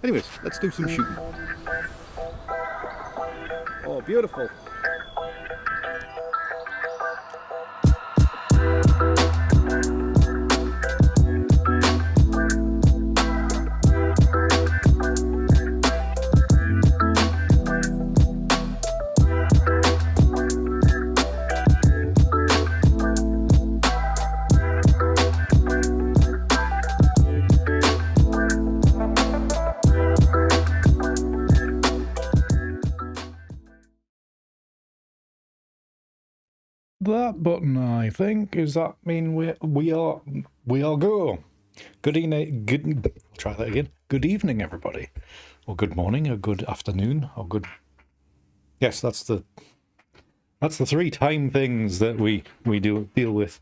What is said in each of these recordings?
Anyways, let's do some shooting. Oh, beautiful. That button, I think, does that mean we are go? Good evening. Try that again. Good evening, everybody, or good morning, or good afternoon, or good. Yes, that's the 3 time things that we deal with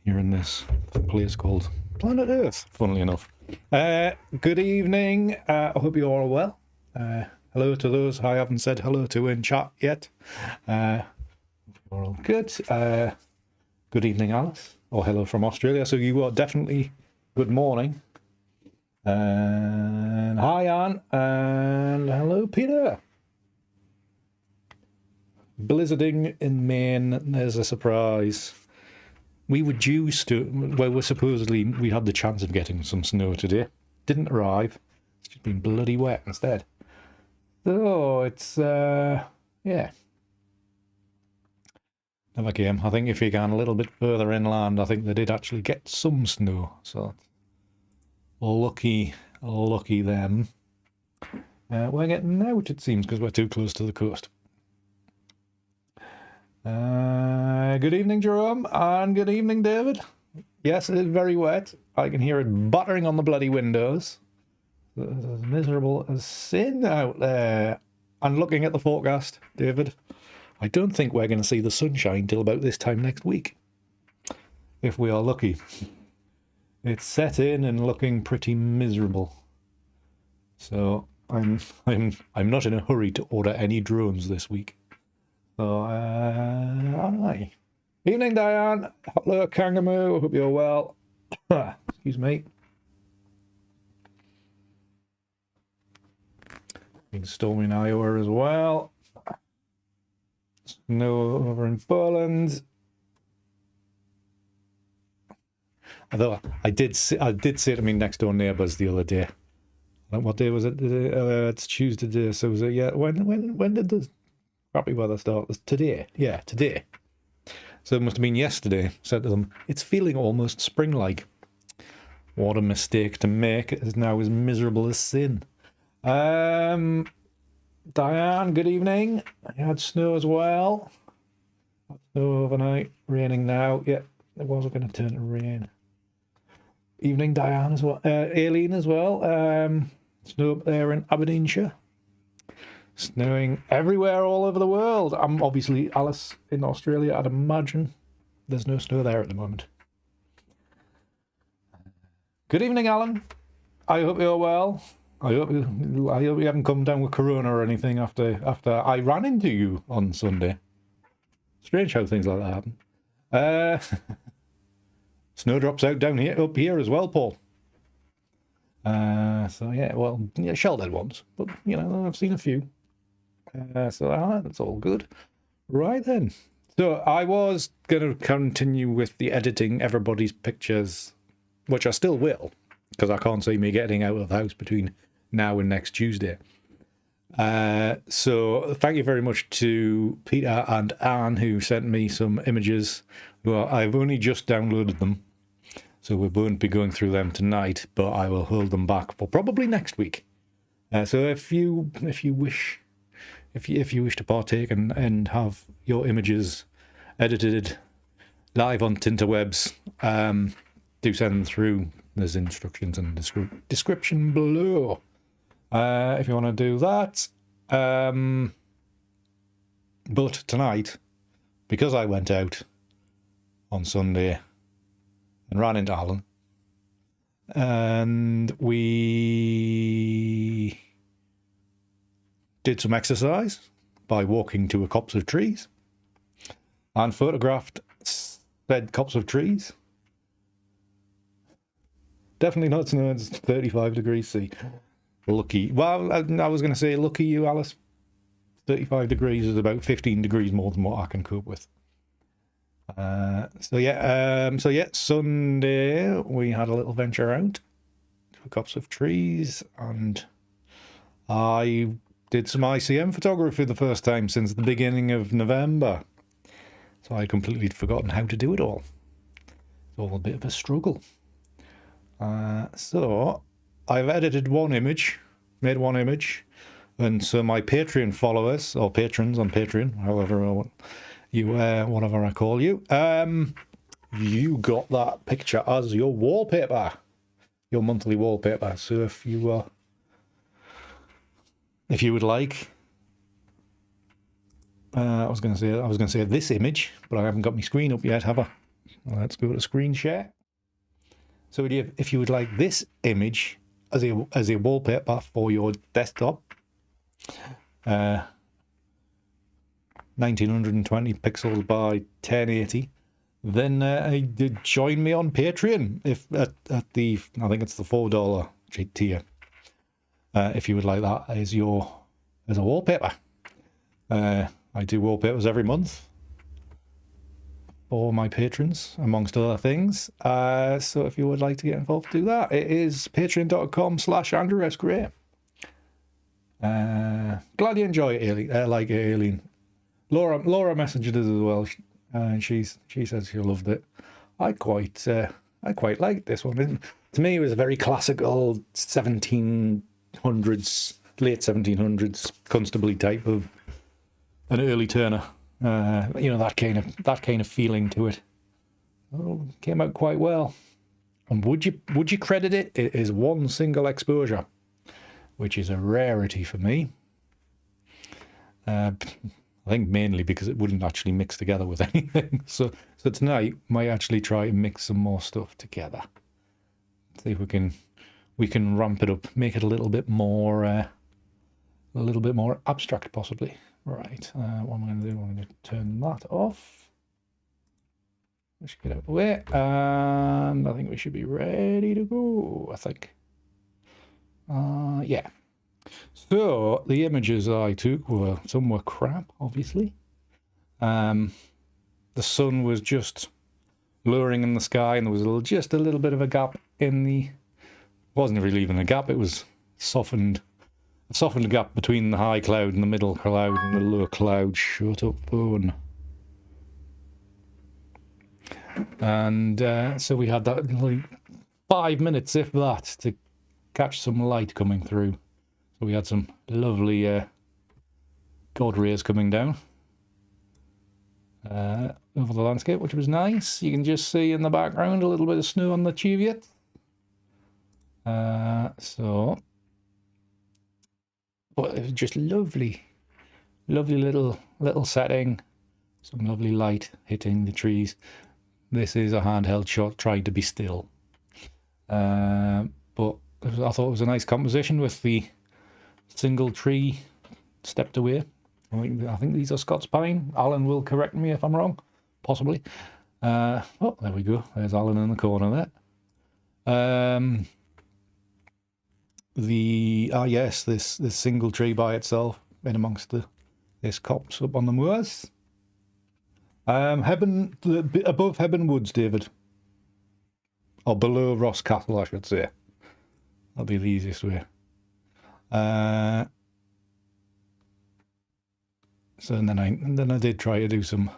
here in this place called Planet Earth. Funnily enough, good evening. I hope you're all well. Hello to those I haven't said hello to in chat yet. We're all good. Good evening, Alice. Or hello from Australia. So you are definitely good morning. And hi, Anne. And hello, Peter. Blizzarding in Maine. There's a surprise. We were due to... Well, we had the chance of getting some snow today. Didn't arrive. It's just been bloody wet instead. So it's... yeah. Never came. I think if you go a little bit further inland, I think they did actually get some snow. So lucky them. We're getting out, it seems, because we're too close to the coast. Good evening, Jerome, and good evening, David. Yes, it is very wet. I can hear it battering on the bloody windows. It's as miserable as sin out there. And looking at the forecast, David, I don't think we're going to see the sunshine till about this time next week, if we are lucky. It's set in and looking pretty miserable. So I'm not in a hurry to order any drones this week. So hi. Evening, Diane. Hello, Kangaroo. Hope you're well. Excuse me. Been stormy in Iowa as well. Snow over in Poland. Although I did say to my next door neighbours the other day. What day was it? It's Tuesday day. So was it? Yeah. When did the crappy weather start? Today. Yeah, today. So it must have been yesterday. Said to them, it's feeling almost spring-like. What a mistake to make. It is now as miserable as sin. Diane, good evening. I had snow as well. Snow overnight, raining now. Yeah, it was going to turn to rain. Evening, Diane as well. Aileen as well. Snow up there in Aberdeenshire. Snowing everywhere all over the world. I'm obviously Alice in Australia. I'd imagine there's no snow there at the moment. Good evening, Alan. I hope you're well. I hope you haven't come down with corona or anything after I ran into you on Sunday. Strange how things like that happen. Snowdrops out down here, up here as well, Paul. So yeah, well, yeah, shell-dead ones, but you know, I've seen a few. So that's all good. Right then. So I was going to continue with the editing everybody's pictures, which I still will, because I can't see me getting out of the house between now and next Tuesday. So thank you very much to Peter and Anne who sent me some images. Well, I've only just downloaded them, so we won't be going through them tonight, but I will hold them back for probably next week. So if you wish to partake and have your images edited live on Tinterwebs, do send them through. There's instructions and description below. If you want to do that. But tonight, because I went out on Sunday and ran into Alan, and we did some exercise by walking to a copse of trees and photographed said copse of trees. Definitely not snow, it's 35 degrees C. Lucky. Well, I was going to say lucky you, Alice. 35 degrees is about 15 degrees more than what I can cope with. So yeah, Sunday we had a little venture out to a copse of trees, and I did some ICM photography for the first time since the beginning of November. So I'd completely forgotten how to do it all. It's all a bit of a struggle. So I've edited one image, made one image, and so my Patreon followers, or patrons on Patreon, however you whatever I call you, you got that picture as your wallpaper, your monthly wallpaper. So if you would like, I was going to say this image, but I haven't got my screen up yet, have I? Well, let's go to screen share. So if you would like this image as a wallpaper for your desktop, 1920 pixels by 1080, then join me on Patreon if at the, I think it's the $4 tier. If you would like that as a wallpaper. I do wallpapers every month for my patrons, amongst other things. So if you would like to get involved, do that. It is patreon.com/AndrewSGray. Glad you enjoy it, like it, Aileen. Laura messaged us as well, and she says she loved it. I quite liked this one. To me, it was a very classical 1700s, late 1700s constably type of an early Turner. That kind of feeling to it. Oh, came out quite well. And would you credit it? It is one single exposure, which is a rarity for me. I think mainly because it wouldn't actually mix together with anything. So tonight might actually try to mix some more stuff together. See if we can ramp it up, make it a little bit more abstract, possibly. Right. What am I going to do? I'm going to turn that off. Let's get out of the way, and I think we should be ready to go. I think. Yeah. So the images I took some were crap, obviously. The sun was just lowering in the sky, and there was just a little bit of a gap in the. Wasn't really even a gap. It was softened gap between the high cloud and the middle cloud and the low cloud. Shut up, phone. And so we had that like 5 minutes, if that, to catch some light coming through. So we had some lovely God rays coming down over the landscape, which was nice. You can just see in the background a little bit of snow on the Cheviot. But it was just lovely little setting, some lovely light hitting the trees. This is a handheld shot trying to be still, but I thought it was a nice composition with the single tree stepped away. I think these are Scots pine. Alan will correct me if I'm wrong, possibly. Oh, there we go. There's Alan in the corner there. Yes, this single tree by itself in amongst this copse up on the moors. Above Hebburn Woods, David, or below Ross Castle, I should say. That'll be the easiest way. So and then I did try to do some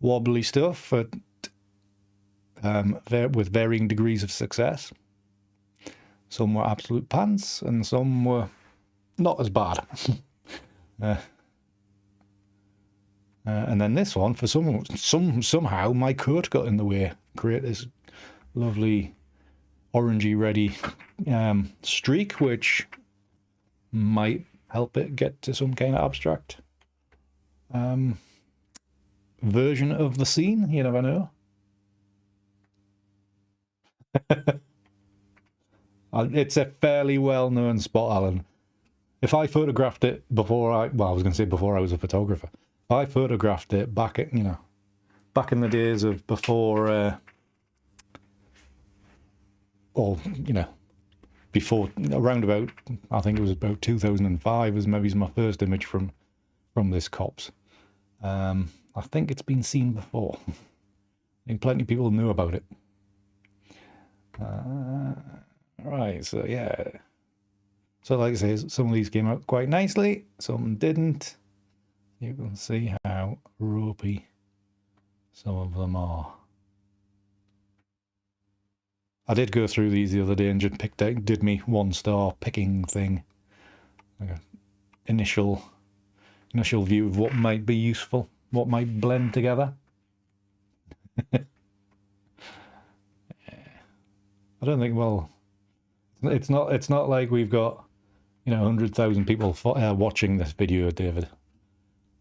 wobbly stuff, with varying degrees of success. Some were absolute pants, and some were not as bad. And then this one, for somehow my coat got in the way. Create this lovely orangey ready streak, which might help it get to some kind of abstract version of the scene. You never know. It's a fairly well-known spot, Alan. If I photographed it before I was going to say before I was a photographer. If I photographed it back in the days of before, around about, I think it was about 2005 was maybe my first image from this copse. I think it's been seen before. I think plenty of people knew about it. Right, so yeah. So like I say, some of these came out quite nicely, some didn't. You can see how ropey some of them are. I did go through these the other day and just picked out, did me 1-star picking thing. Like an initial view of what might be useful, what might blend together. I don't think, well, it's not like we've got, 100,000 people watching this video, David.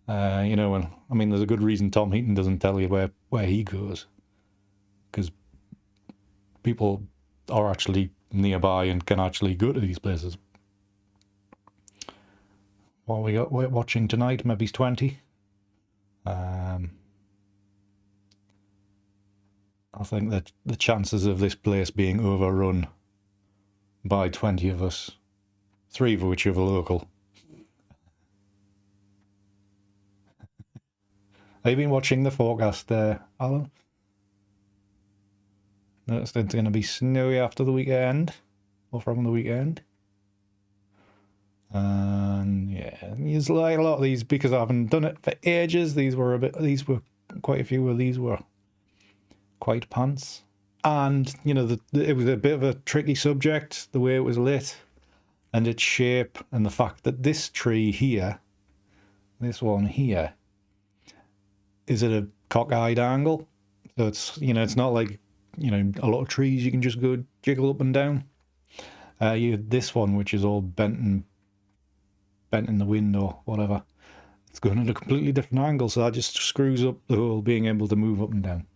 And I mean, there's a good reason Tom Heaton doesn't tell you where he goes, because people are actually nearby and can actually go to these places. What we're watching tonight, maybe 20. I think that the chances of this place being overrun by 20 of us, 3 of which are local. Have you been watching the forecast there, Alan? Noticed it's going to be snowy after the weekend, or from the weekend. And yeah, there's like a lot of these, because I haven't done it for ages. These were quite a few of these were quite pants. And, it was a bit of a tricky subject, the way it was lit and its shape, and the fact that this tree here, this one here, is at a cockeyed angle. So it's, it's not like, a lot of trees you can just go jiggle up and down. You had this one, which is all bent in the wind or whatever. It's going at a completely different angle, so that just screws up the whole being able to move up and down.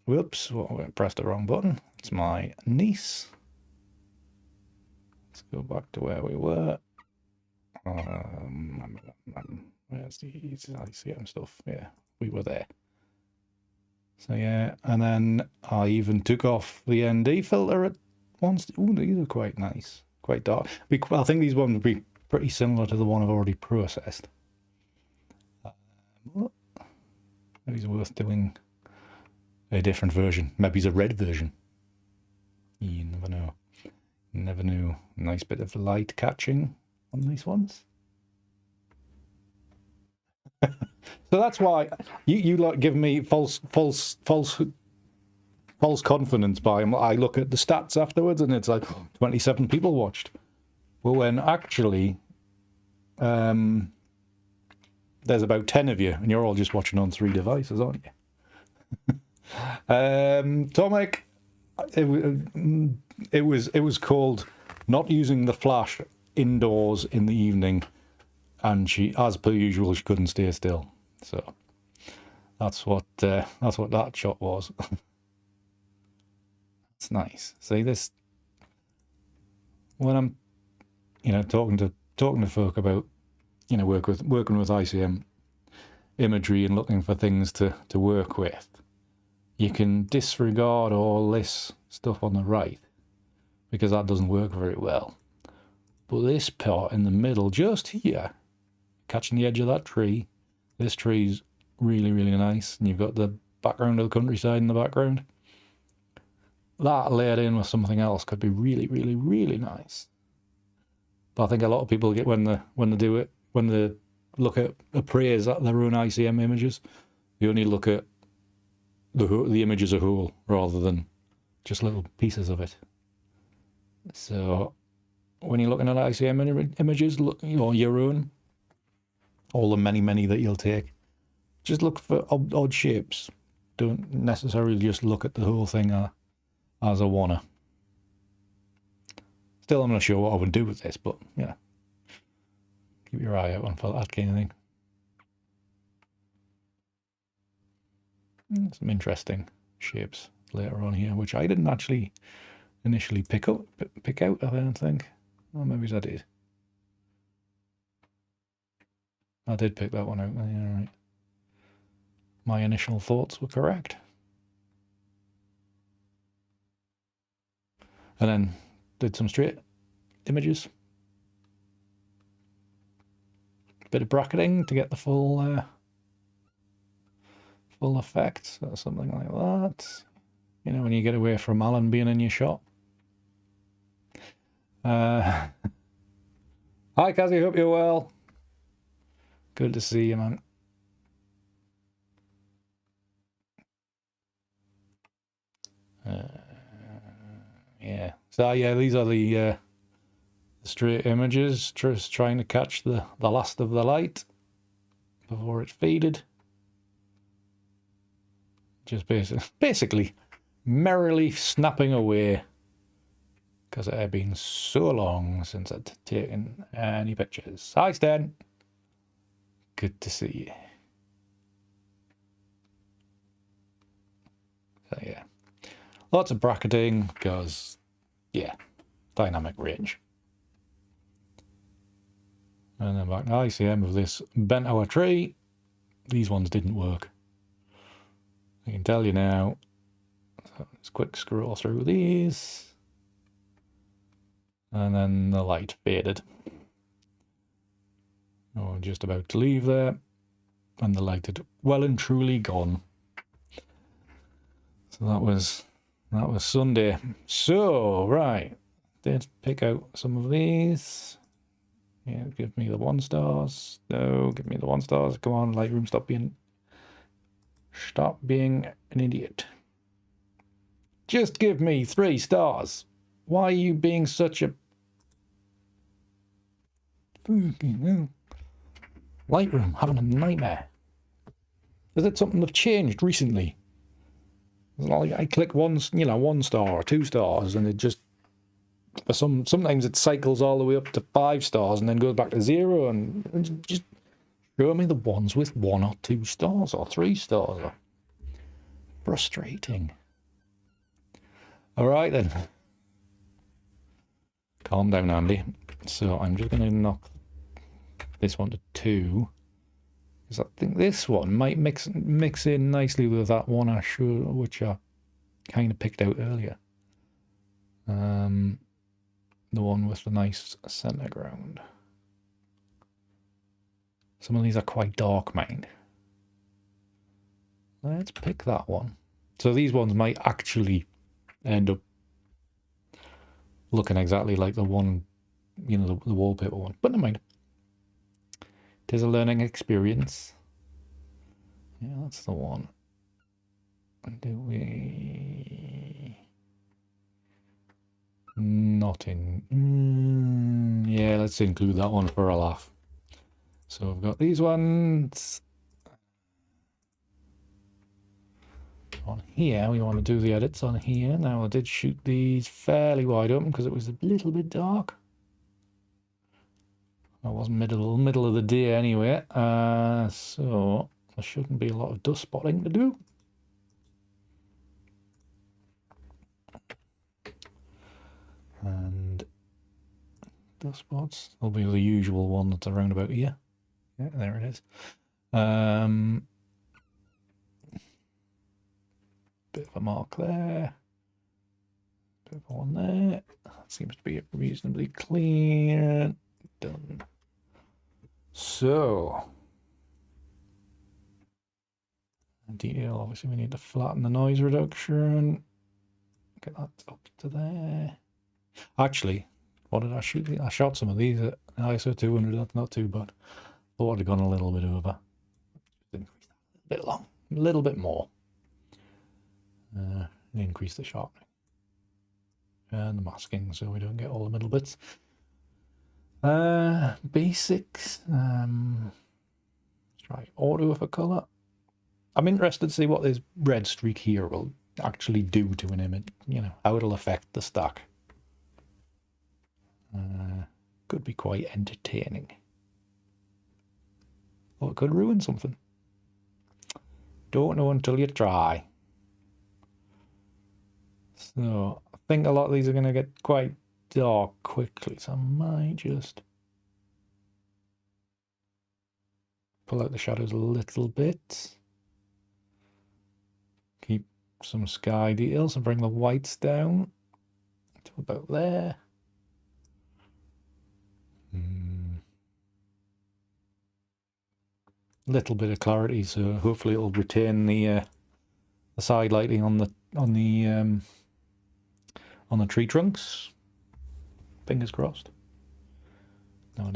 Whoops, I pressed the wrong button. It's my niece. Let's go back to where we were. Where's the ICM stuff? Yeah, we were there. So yeah, and then I even took off the ND filter at once. Ooh, these are quite nice, quite dark. I think these ones would be pretty similar to the one I've already processed. Maybe it's worth doing a different version. Maybe it's a red version. You never know. Never knew. Nice bit of light catching on these ones. So that's why you like give me false confidence by them. I look at the stats afterwards and it's like 27 people watched. Well, when actually there's about 10 of you and you're all just watching on 3 devices, aren't you? Tomek, it was called not using the flash indoors in the evening, and she, as per usual, she couldn't stay still. So that's what that shot was. It's nice. See this when I'm, talking to folk about, working with ICM imagery and looking for things to work with. You can disregard all this stuff on the right because that doesn't work very well. But this part in the middle, just here, catching the edge of that tree, this tree's really, really nice. And you've got the background of the countryside in the background. That layered in with something else could be really, really, really nice. But I think a lot of people get when they look at appraise at their own ICM images, they only look at the image as a whole rather than just little pieces of it. So when you're looking at ICM images, look, your own, all the many that you'll take, just look for odd shapes. Don't necessarily just look at the whole thing as a wanna. Still, I'm not sure what I would do with this, but yeah, keep your eye out for that kind of thing. Some interesting shapes later on here, which I didn't actually initially pick out, I don't think. Or maybe I did. I did pick that one out. Yeah, right. My initial thoughts were correct. And then did some straight images. Bit of bracketing to get the full full effect, or something like that. You know, when you get away from Alan being in your shot. Hi, Kazzy, hope you're well. Good to see you, man. Yeah. So yeah, these are the straight images, just trying to catch the last of the light before it faded. Just basically merrily snapping away because it had been so long since I'd taken any pictures. Hi, Stan. Good to see you. So yeah, lots of bracketing because, yeah, dynamic range. And then back to ICM of this bent hour tree. These ones didn't work. I can tell you now. So let's quick scroll through these. And then the light faded. Oh, just about to leave there. And the light had well and truly gone. So that was Sunday. So, right. Did pick out some of these. Yeah, give me the 1 stars. No, give me the 1 stars. Come on, Lightroom, stop being an idiot. Just give me 3 stars. Why are you being such a Lightroom, having a nightmare. Is it something that's changed recently? It's not like I click 1 star or 2 stars, and it just sometimes it cycles all the way up to 5 stars and then goes back to 0, and just show me the ones with 1 or 2 stars or 3 stars. Frustrating. All right then. Calm down, Andy. So I'm just going to knock this one to 2, because I think this one might mix in nicely with that one which I kind of picked out earlier. The one with the nice center ground. Some of these are quite dark, mind. Let's pick that one. So these ones might actually end up looking exactly like the one, the wallpaper one. But never mind. It is a learning experience. Yeah, that's the one. Do we... Not in... yeah, let's include that one for a laugh. So I've got these ones. On here, we want to do the edits on here. Now, I did shoot these fairly wide open because it was a little bit dark. I was middle of the day anyway, so there shouldn't be a lot of dust spotting to do. And dust spots will be the usual one that's around about here. Yeah, there it is. Bit of a mark there. Bit of one there. That seems to be reasonably clear. Done. So, detail, obviously we need to flatten the noise reduction. Get that up to there. Actually, what did I shoot? I shot some of these at ISO 200, that's not too bad. Thought I'd have gone a little bit over. A bit long, a little bit more. Increase the sharpening. And the masking so we don't get all the middle bits. Basics. Try auto for color. I'm interested to see what this red streak here will actually do to an image. How it'll affect the stack. Could be quite entertaining. Or it could ruin something. Don't know until you try. So I think a lot of these are going to get quite dark quickly, so I might just pull out the shadows a little bit. Keep some sky details and bring the whites down to about there. Little bit of clarity, so hopefully it'll retain the side lighting on the tree trunks. Fingers crossed. No,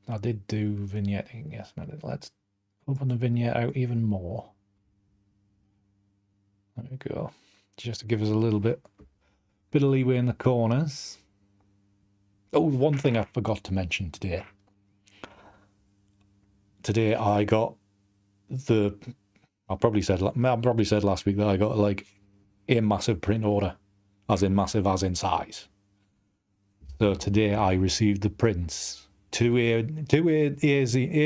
I did do vignetting. Yes, no, let's open the vignette out even more. There we go. Just to give us a little bit of leeway in the corners. Oh, one thing I forgot to mention today. Today I got I probably said last week that I got like a massive print order, as in massive as in size. So today I received the prints, two A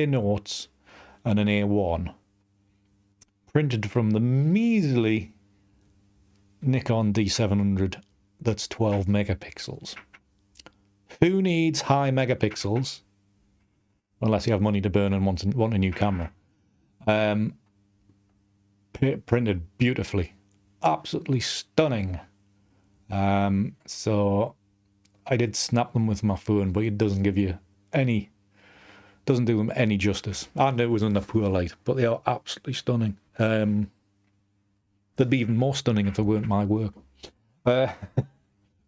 notes and an A1, printed from the measly Nikon D700 that's 12 megapixels. Who needs high megapixels unless you have money to burn and want a new camera? Printed beautifully, absolutely stunning. So I did snap them with my phone, but it doesn't do them any justice. I know it was under poor light, but they are absolutely stunning. They'd be even more stunning if they weren't my work. But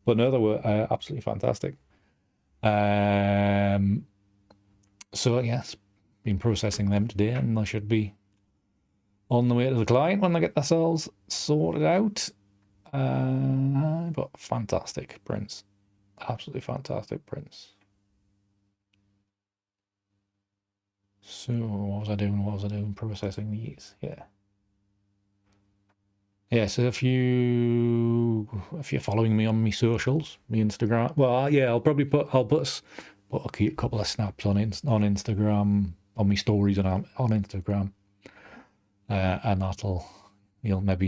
no, they were absolutely fantastic. So yes, been processing them today, and I should be on the way to the client when they get themselves sorted out. But fantastic prints, absolutely fantastic prints. So what was I doing? Processing these, yeah. Yeah, so if you're following me on my socials, my Instagram, well, yeah, I'll put a couple of snaps on Instagram, on my stories on Instagram, and you'll not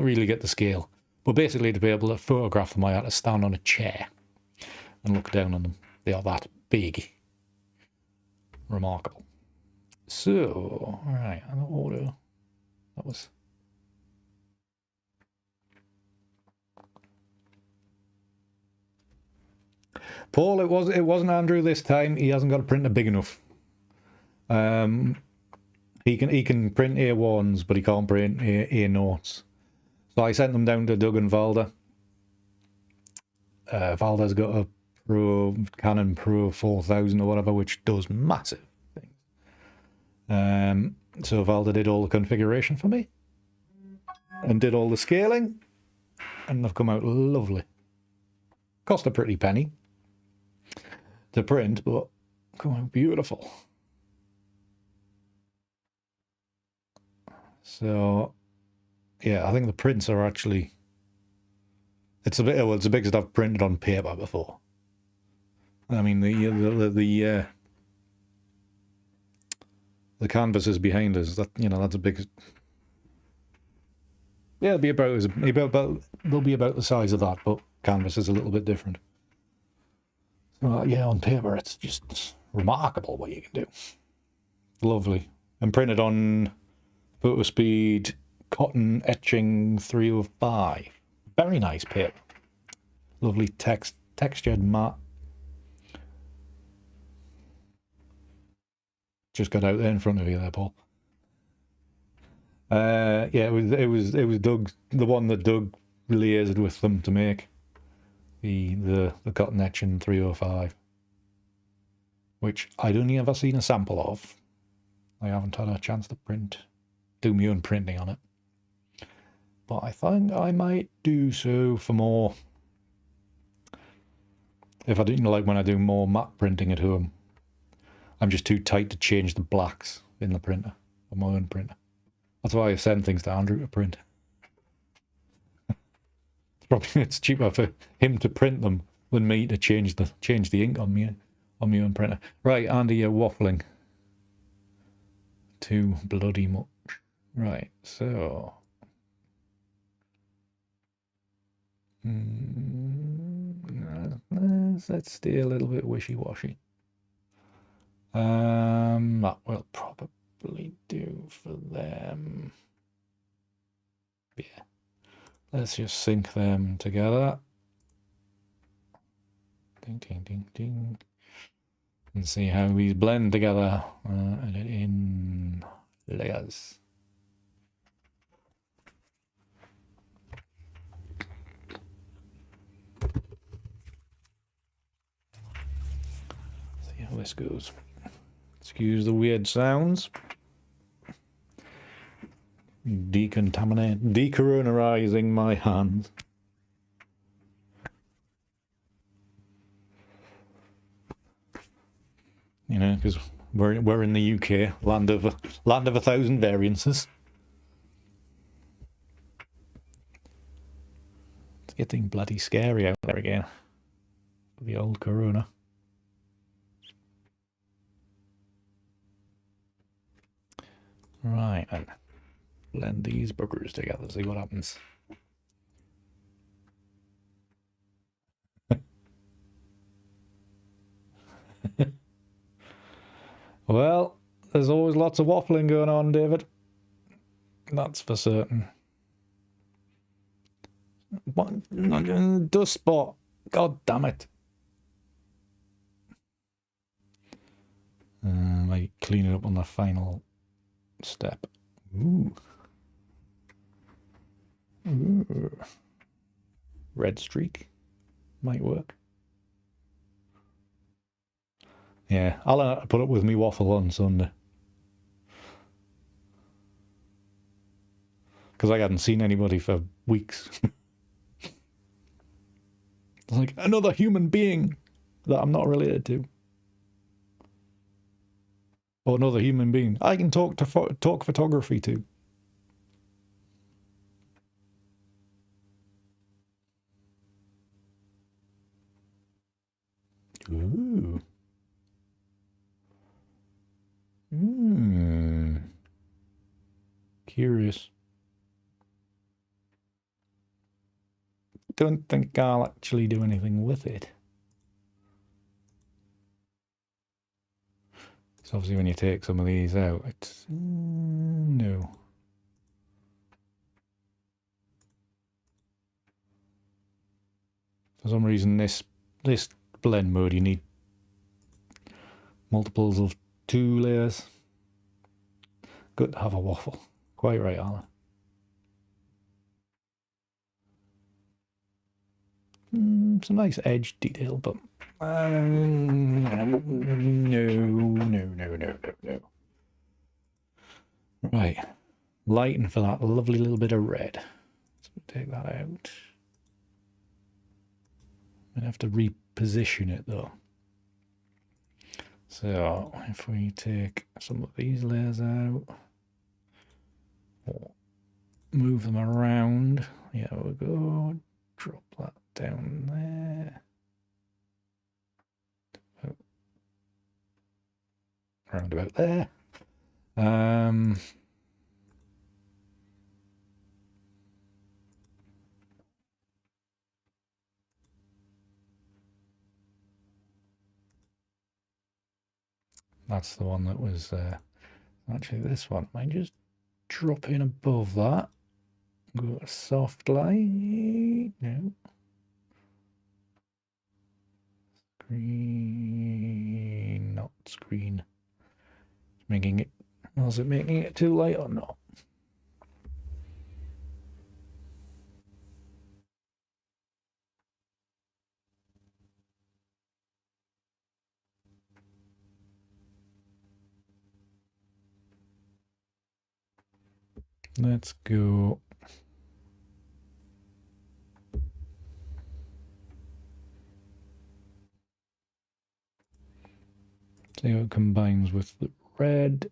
really get the scale, but basically to be able to photograph them, I had to stand on a chair and look down on them. They are that big. Remarkable. So, all right, an auto. That was. Paul, it wasn't Andrew this time. He hasn't got a printer big enough. He can print A1s, but he can't print A notes. So I sent them down to Doug and Valda. Valda's got a Canon Pro 4000 or whatever, which does massive things. So Valda did all the configuration for me and did all the scaling, and they've come out lovely. Cost a pretty penny to print, but come on, beautiful. So yeah, I think the prints are actually, it's the biggest I've printed on paper before. I mean, the canvases behind us, that's the biggest. Yeah, they'll be about the size of that, but canvas is a little bit different. So yeah, on paper it's just remarkable what you can do. Lovely. And printed on photo speed cotton etching 305. Very nice paper. Lovely textured matte. Just got out there in front of you there, Paul. Yeah, it was Doug, the one that Doug liaised with them to make the cotton etching 305, which I'd only ever seen a sample of. I haven't had a chance to do my own printing on it, but I think I might do so for more. If I didn't like when I do more matte printing at home, I'm just too tight to change the blacks in the printer, on my own printer. That's why I send things to Andrew to print. It's cheaper for him to print them than me to change the ink on my own printer. Right, Andy, you're waffling too bloody much. Right, so let's stay a little bit wishy-washy. That will probably do for them. Yeah, let's just sync them together. Ding, ding, ding, ding. And see how these blend together. Edit in layers. See how this goes. Excuse the weird sounds. Decoronarizing my hands. You know, because we're in the UK, land of a thousand variances. It's getting bloody scary out there again. The old corona. Right, and blend these buggers together, see what happens. Well, there's always lots of waffling going on, David. That's for certain. What? Dust spot. God damn it. Might clean it up on the final step. Ooh. Ooh. Red streak. Might work. Yeah, I'll put up with me waffle on Sunday. Because I hadn't seen anybody for weeks. Like another human being that I'm not related to. Or another human being I can talk photography to. Ooh. Curious. Don't think I'll actually do anything with it. So obviously when you take some of these out, it's... no. For some reason this blend mode you need multiples of 2 layers. Good to have a waffle. Quite right, Alan. It's a nice edge detail, but no. Right, lighten for that lovely little bit of red. So take that out. I'm gonna have to reposition it though. So if we take some of these layers out, or move them around, yeah, we'll go drop that down there. Around about there. That's the one that was actually this one. I just drop in above that. Go a soft light. No. Screen, not screen. Making it. Was it making it too light or not? Let's go. See how it combines with the red.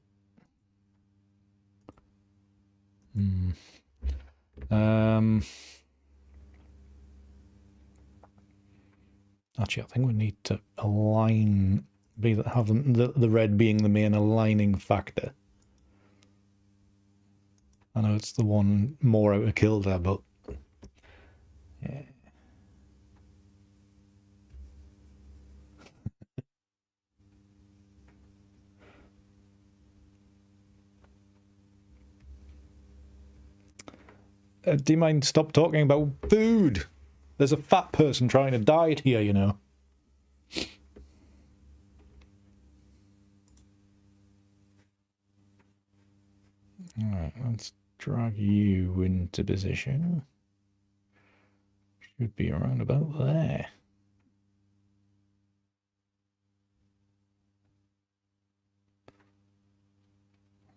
Actually, I think we need to align, have the red being the main aligning factor. I know it's the one more out of kilter, but yeah. Do you mind stop talking about food? There's a fat person trying to diet here, you know. Alright, let's drag you into position. Should be around about there.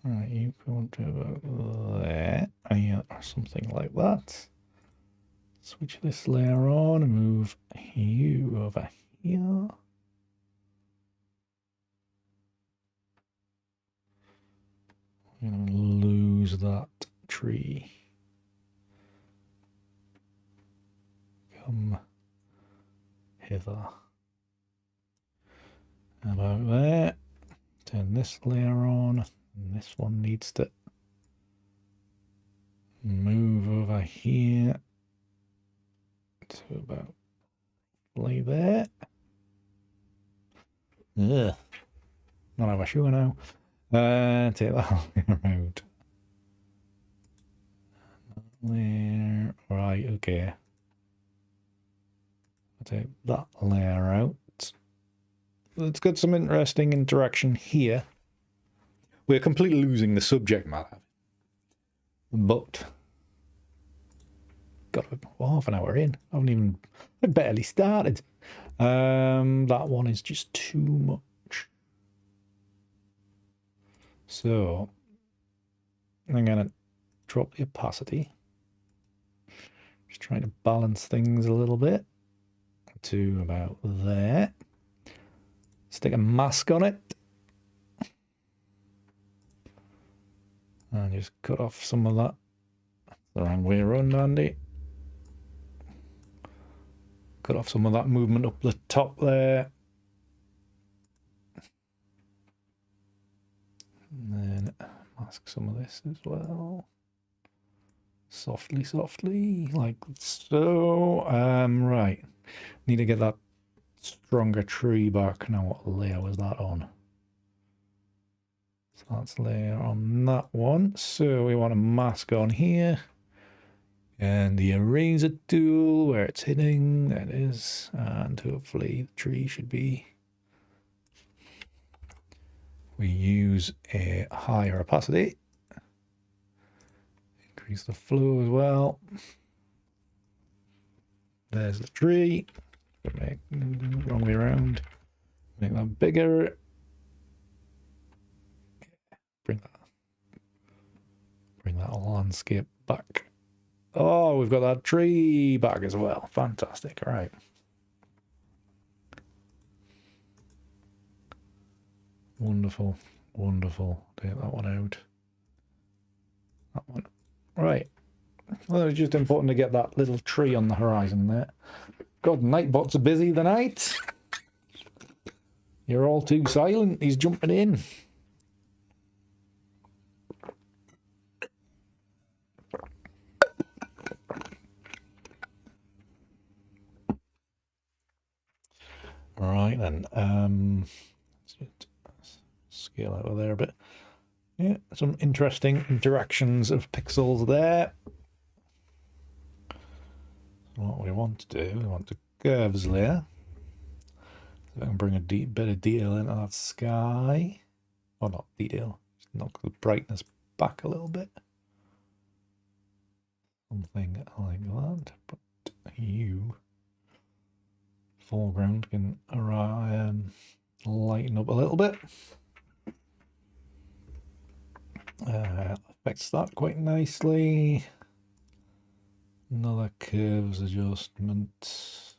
Alright, you go to about there, or something like that. Switch this layer on and move you over here. I'm going to lose that tree. Come hither. About there. Turn this layer on. And this one needs to move over here to about lay there. Ugh. Not over sure now. Take that around. There. Right, okay. I'll take that layer out. Let's get some interesting interaction here. We're completely losing the subject matter. But got half an hour in. I barely started. That one is just too much. So I'm gonna drop the opacity. Just trying to balance things a little bit to about there. Stick a mask on it. And just cut off some of that. The wrong way around, Andy. Cut off some of that movement up the top there. And then mask some of this as well. Softly, softly, like so. Right. Need to get that stronger tree back. Now, what layer was that on? So that's layer on that one. So we want a mask on here. And the eraser tool, where it's hitting, that is. And hopefully the tree should be. We use a higher opacity. Increase the flow as well. There's the tree. Make wrong way around. Make that bigger. Bring that landscape back. Oh, we've got that tree back as well. Fantastic. All right. Wonderful. Wonderful. Take that one out. That one. Right. Well, it's just important to get that little tree on the horizon there. God, Nightbots are busy tonight. You're all too silent. He's jumping in. All right then. Let's scale out of there a bit. Yeah, some interesting interactions of pixels there. So what we want to do, we want the curves layer. So I can bring a bit of detail into that sky. Or not detail, just knock the brightness back a little bit. Something like that. But you, foreground, can lighten up a little bit. Affects that quite nicely. Another curves adjustment.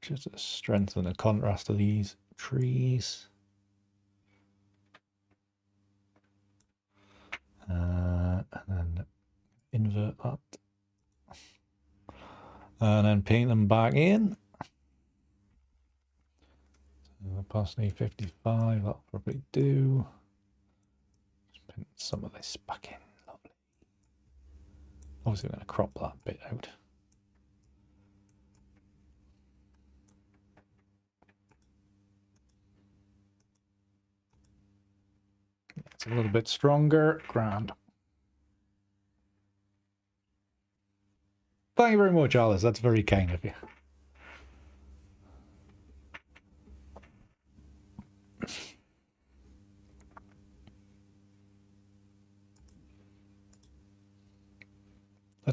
Just to strengthen the contrast of these trees. And then invert that. And then paint them back in. Opacity 55, that'll probably do. Just paint some of this back in. Lovely. Obviously, we're going to crop that bit out. It's a little bit stronger. Grand. Thank you very much, Alice. That's very kind of you.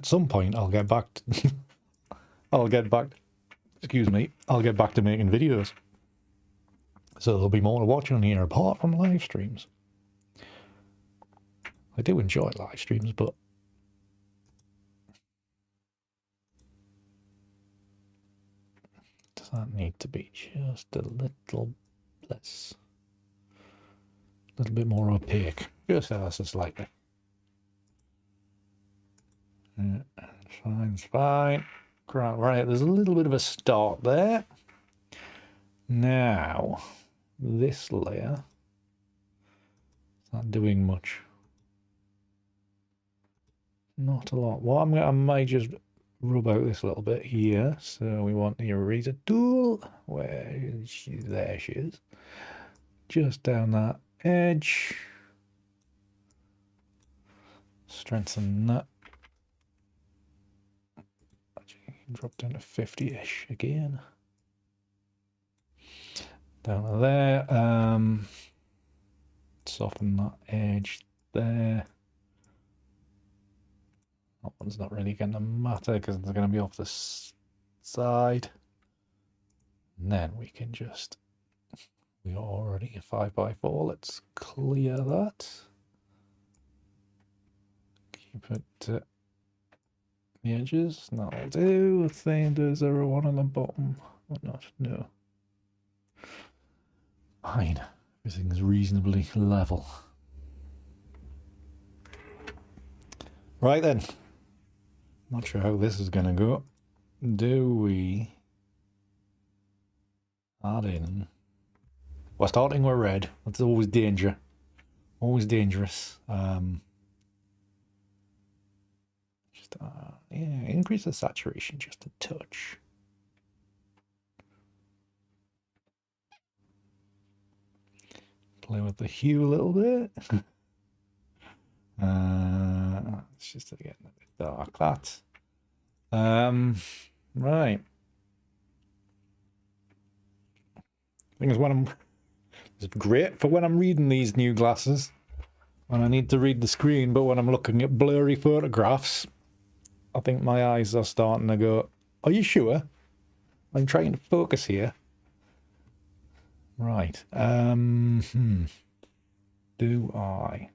at some point I'll get back to, excuse me, I'll get back to making videos. So there'll be more to watch on here apart from live streams. I do enjoy live streams, but does that need to be just a little less, a little bit more opaque, just ever so slightly. Yeah, fine, it's fine. Right, there's a little bit of a start there. Now, this layer is not doing much. Not a lot. Well, I might just rub out this little bit here. So we want the eraser tool. Where is she? There she is. Just down that edge. Strengthen that. Drop down to 50-ish again. Down to there. Soften that edge there. That one's not really going to matter because it's going to be off the side. And then we can just, we are already a 5x4. Let's clear that. Keep it to the edges. That'll do. I think there's 0-1 on the bottom. Or not? No. Fine. Everything's reasonably level. Right then. Not sure how this is going to go. Do we add in? We're starting with red. That's always danger. Always dangerous. Just yeah, increase the saturation just a touch. Play with the hue a little bit. It's just getting a bit dark. That. Right. Thing is, it's great for when I'm reading these new glasses, when I need to read the screen, but when I'm looking at blurry photographs, I think my eyes are starting to go, are you sure? I'm trying to focus here. Right. Do I?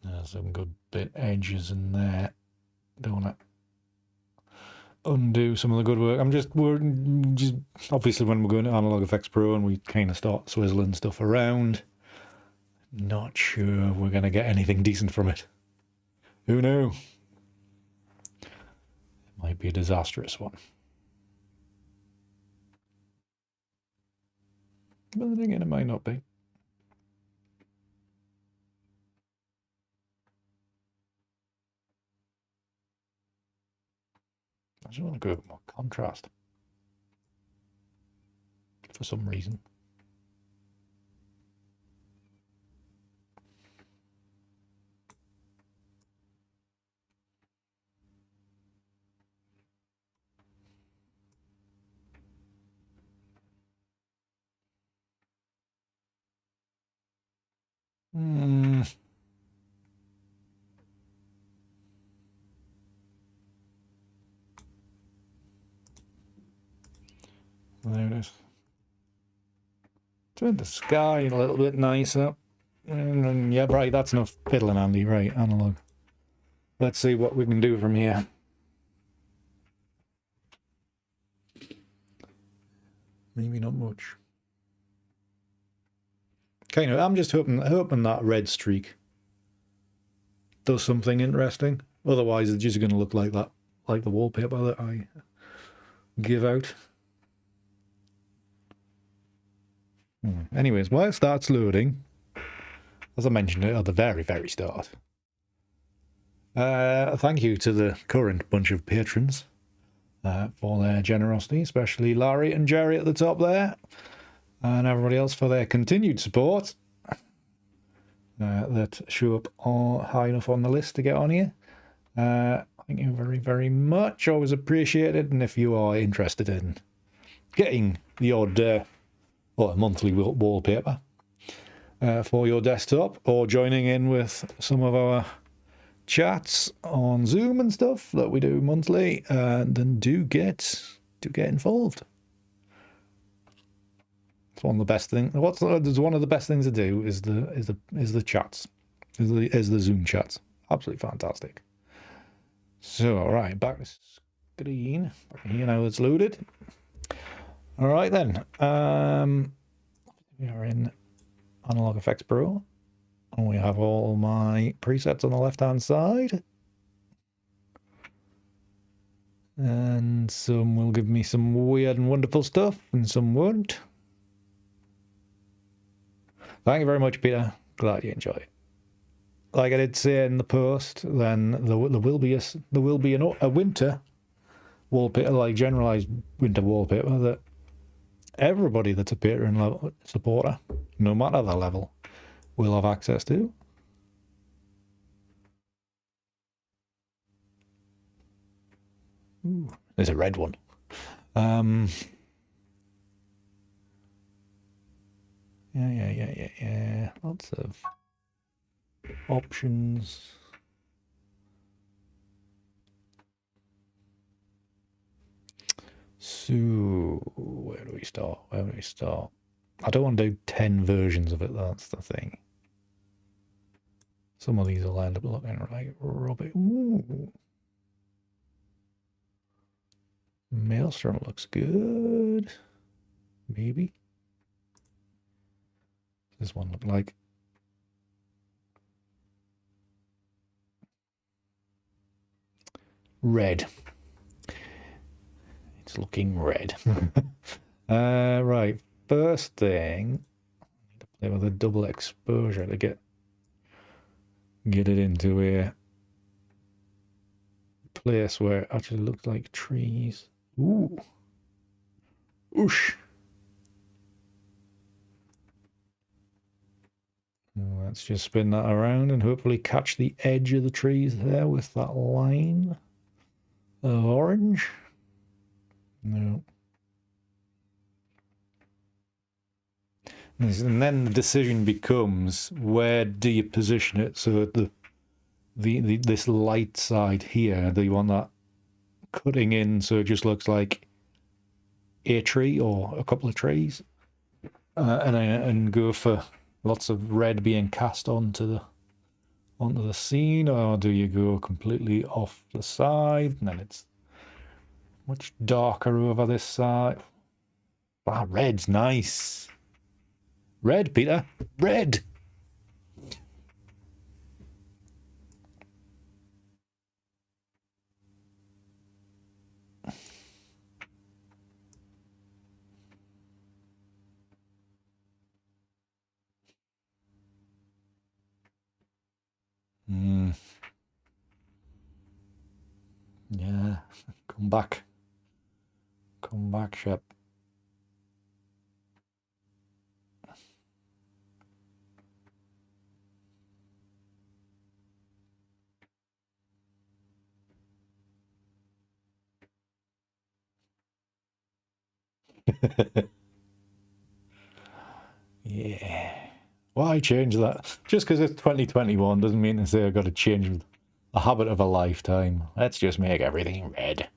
There's some good bit edges in there. Don't want to undo some of the good work. We're just obviously when we're going to Analog Efex Pro and we kind of start swizzling stuff around, not sure we're going to get anything decent from it. Who knew? It might be a disastrous one. But then again, it might not be. I just want to go with more contrast for some reason. There it is. Turn the sky a little bit nicer. And yeah, right, that's enough fiddling, Andy. Right, analog. Let's see what we can do from here. Maybe not much. Kind of. I'm just hoping that red streak does something interesting. Otherwise, it's just going to look like that, like the wallpaper that I give out. Anyways, while it starts loading, as I mentioned at the very, very start, thank you to the current bunch of patrons for their generosity, especially Larry and Jerry at the top there, and everybody else for their continued support that show up high enough on the list to get on here. Thank you very, very much. Always appreciated. And if you are interested in getting the odd or a monthly wallpaper for your desktop, or joining in with some of our chats on Zoom and stuff that we do monthly, then do get involved. It's one of the best things. There's one of the best things to do is the chats, is the Zoom chats. Absolutely fantastic. So, all right, back to screen. Back here now it's loaded. All right then. We are in Analog Efex Pro, and we have all my presets on the left-hand side, and some will give me some weird and wonderful stuff, and some won't. Thank you very much, Peter. Glad you enjoy it. Like I did say in the post, then there will be a winter wallpaper, like generalized winter wallpaper, that everybody that's a Patreon level supporter, no matter the level, will have access to. Ooh, there's a red one. Yeah. Lots of options. So, where do we start? I don't want to do 10 versions of it, that's the thing. Some of these will end up looking like rubbish. Ooh. Maelstrom looks good. Maybe. This one look like? Red. It's looking red. Right. First thing, I need to play with a double exposure to get it into a place where it actually looks like trees. Ooh. Oosh. Let's just spin that around and hopefully catch the edge of the trees there with that line of orange. No. And then the decision becomes, where do you position it so that this light side here, do you want that cutting in so it just looks like a tree or a couple of trees, and go for lots of red being cast onto the scene, or do you go completely off the side and then it's much darker over this side? Ah, red's nice. Red, Peter. Red. Yeah. Come back. Come back, Shep. Yeah. Why change that? Just because it's 2021 doesn't mean to say I've got to change the habit of a lifetime. Let's just make everything red.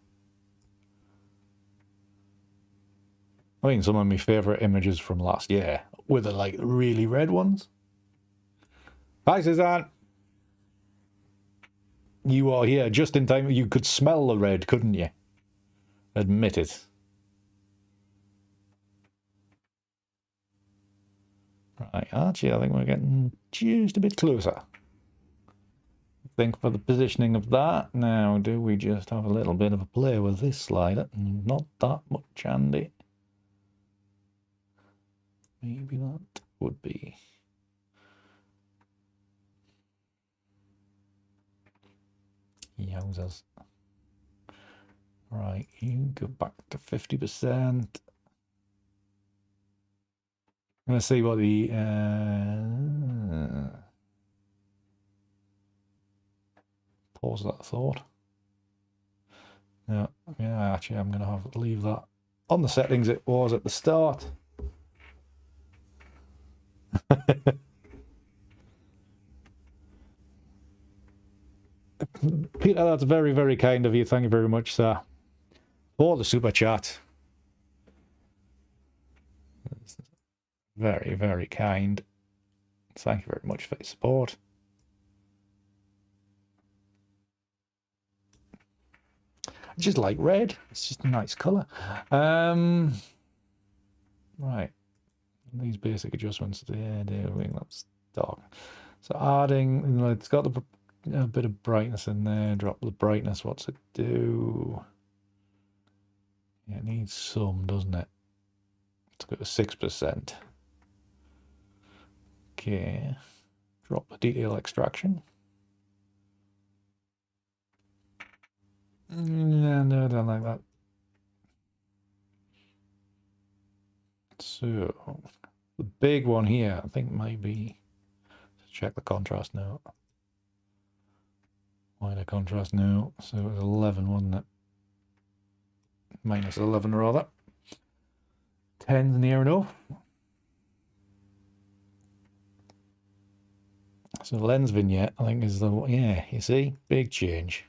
I mean, some of my favourite images from last year were the, like, really red ones. Hi, Suzanne. You are here just in time. You could smell the red, couldn't you? Admit it. Right, Archie, I think we're getting just a bit closer. I think for the positioning of that, now do we just have a little bit of a play with this slider? Not that much, Andy. Maybe that would be. Yowzers. Right, you go back to 50%. I'm going to see what the pause that thought. Yeah, actually I'm going to have to leave that on the settings it was at the start. Peter, that's very, very kind of you. Thank you very much, sir, for the super chat. Very, very kind. Thank you very much for your support. I just like red. It's just a nice colour. Right. These basic adjustments. Yeah, doing that's dark. So adding, you know, it's got a bit of brightness in there. Drop the brightness. What's it do? Yeah, it needs some, doesn't it? Let's go to 6%. Okay. Drop the detail extraction. No, I don't like that. So, the big one here, I think maybe, let's check the contrast now. Wider contrast now, so it was 11, wasn't it? Minus 11 rather. 10's near enough. So lens vignette, I think is the, yeah, you see, big change.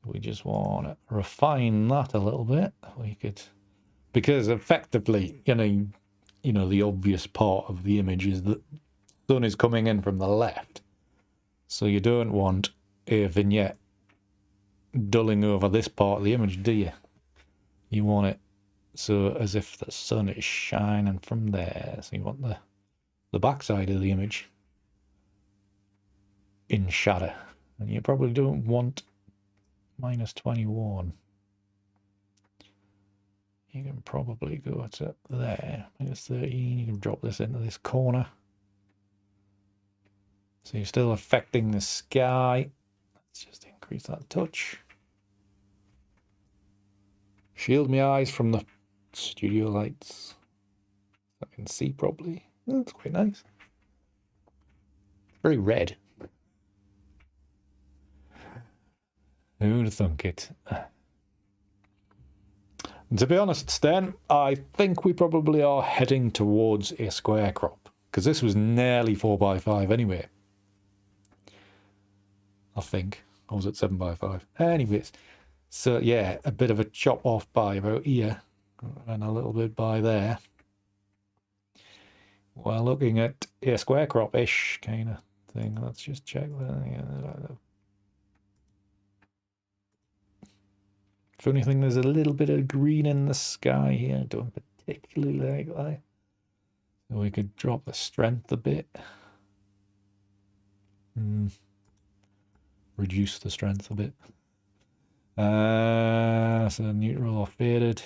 We just want to refine that a little bit. We could, because effectively, you know, the obvious part of the image is that the sun is coming in from the left. So you don't want a vignette dulling over this part of the image, do you? You want it so as if the sun is shining from there. So you want the backside of the image in shadow. And you probably don't want minus 21. You can probably go to there, minus 13. You can drop this into this corner. So you're still affecting the sky. Let's just increase that touch. Shield my eyes from the studio lights. I can see properly. Oh, that's quite nice. Very red. Who'd have thunk it? And to be honest, Stan, I think we probably are heading towards a square crop, because this was nearly 4x5 anyway. I think. Or was it 7x5? Anyways, so yeah, a bit of a chop off by about here, and a little bit by there. We're looking at a square crop-ish kind of thing. Let's just check that. Yeah. Funny thing, there's a little bit of green in the sky here. I don't particularly like that. So we could drop the strength a bit. Reduce the strength a bit. So neutral or faded.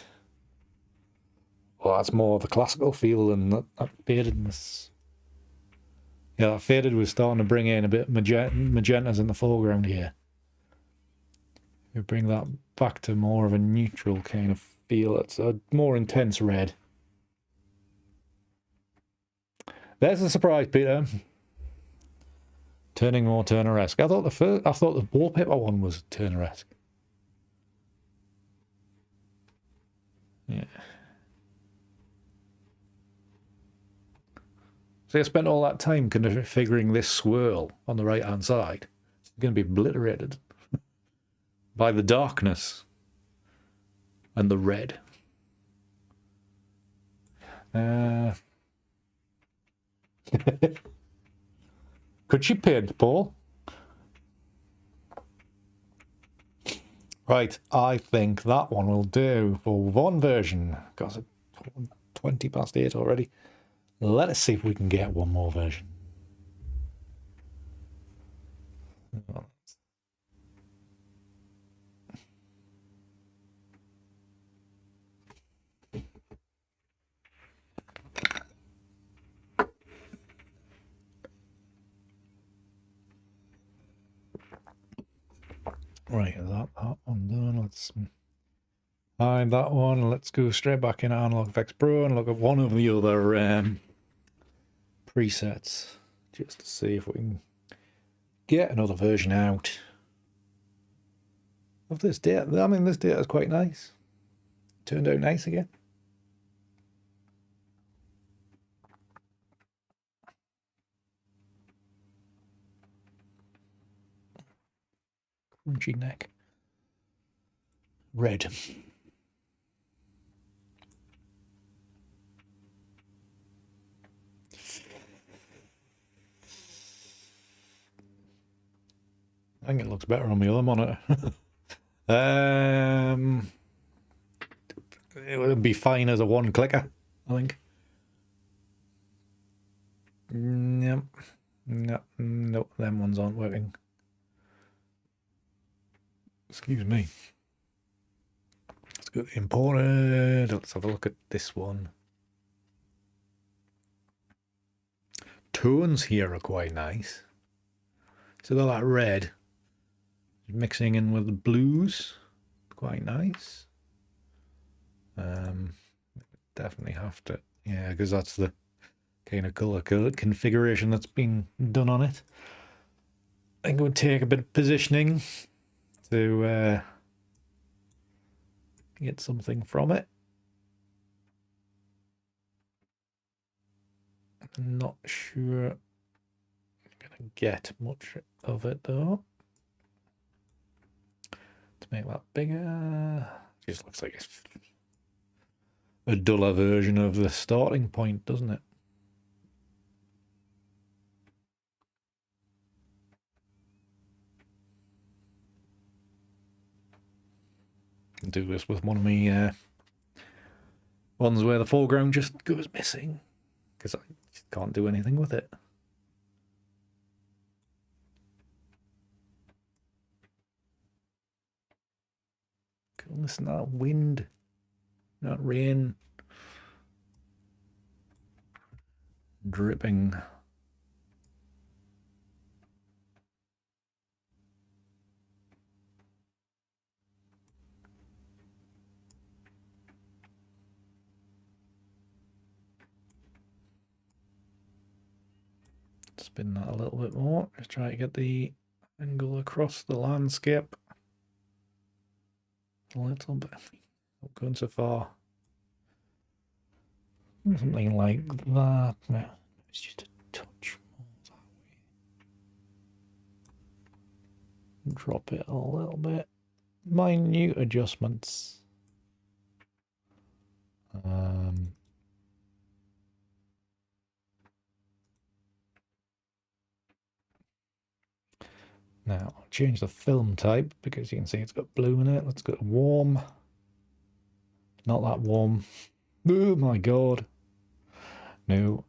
Well, that's more of a classical feel than that fadedness. Yeah, that faded was starting to bring in a bit of magentas in the foreground here. We bring that back to more of a neutral kind of feel. It's a more intense red. There's a surprise, Peter. Turning more Turner-esque. I thought the wallpaper one was Turner-esque. Yeah. So I spent all that time configuring this swirl on the right-hand side. It's going to be obliterated by the darkness and the red. Could she paint, Paul? Right, I think that one will do for one version. Got it 20 past 8 already. Let us see if we can get one more version. Right, is that one done? Let's hide that one. Let's go straight back in Analog Efex Pro and look at one of the other presets, just to see if we can get another version out of this data. I mean, this data is quite nice. Turned out nice again. Crunchy neck. Red. I think it looks better on my other monitor. It would be fine as a one clicker, I think. Nope. Nope, them ones aren't working. Excuse me. Let's go to imported. Let's have a look at this one. Tones here are quite nice. So they're like red. Mixing in with the blues. Quite nice. Definitely have to, yeah, because that's the kind of color configuration that's been done on it. I think it would take a bit of positioning to get something from it. I'm not sure I'm gonna get much of it though. To make that bigger, it just looks like it's a duller version of the starting point, doesn't it? I'll do this with one of my ones where the foreground just goes missing because I just can't do anything with it. Listen to that wind, not rain, dripping. Spin that a little bit more. Just try to get the angle across the landscape a little bit. Not going so far. Something like that. No, it's just a touch more that way. Drop it a little bit. Minute adjustments. Now, I'll change the film type because you can see it's got blue in it. Let's go to warm. Not that warm. Oh my god. No,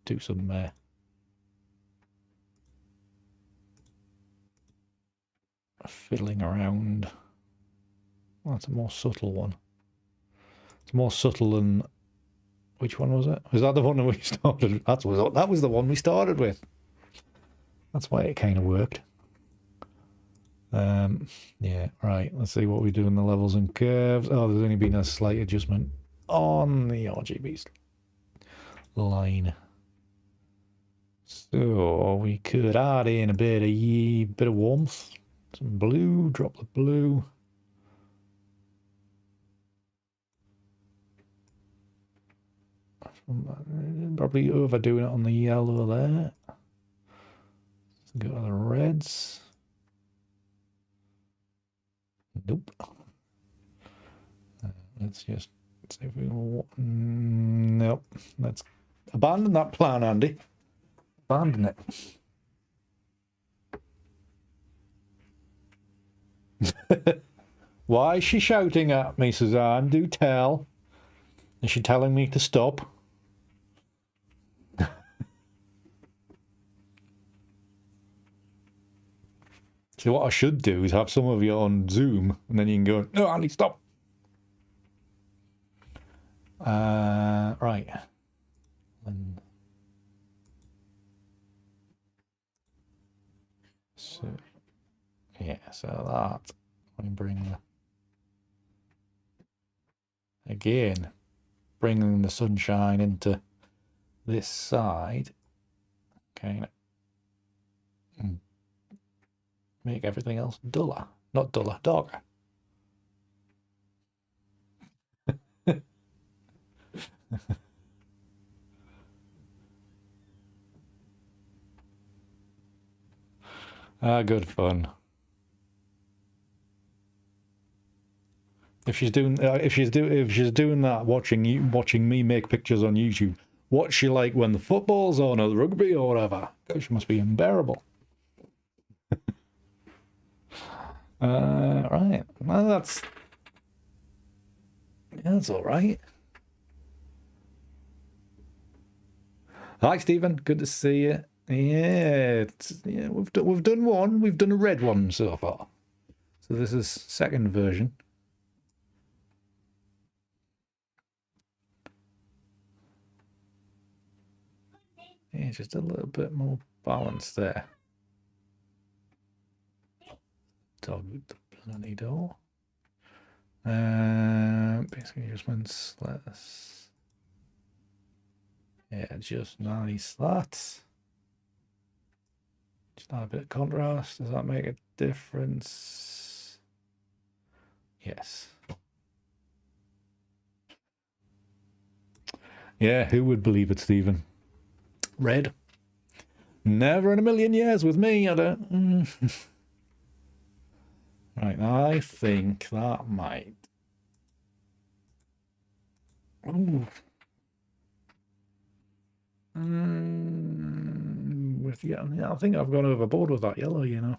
do some fiddling around. Oh, that's a more subtle one. It's more subtle than... Which one was it? Was that the one that we started? That was the one we started with. That's why it kind of worked. Yeah, right. Let's see what we do in the levels and curves. Oh, there's only been a slight adjustment on the RGB line. So we could add in a bit of warmth. Some blue, drop the blue. Probably overdoing it on the yellow there. Go to the reds. Nope. Let's just see if we want. Nope. Let's abandon that plan, Andy. Abandon it. Why is she shouting at me, Suzanne? Do tell. Is she telling me to stop? So what I should do is have some of you on Zoom, and then you can go, no, Andy, stop. Right. And so, yeah, so that, let me bring the, again, bringing the sunshine into this side. Okay. Make everything else duller. Not duller, darker. Good fun. If she's doing that, watching me make pictures on YouTube, what's she like when the football's on or the rugby or whatever? She must be unbearable. Right. Well, that's all right. Hi, Stephen. Good to see you. Yeah, we've done one. We've done a red one so far. So this is second version. Yeah, just a little bit more balance there. Dog with the bloody door. Basic adjustments. Let's. Yeah, just nice that. Just add a bit of contrast. Does that make a difference? Yes. Yeah, who would believe it, Stephen? Red. Never in a million years with me, I don't. Right, I think that might. Ooh. Yeah, I think I've gone overboard with that yellow, you know.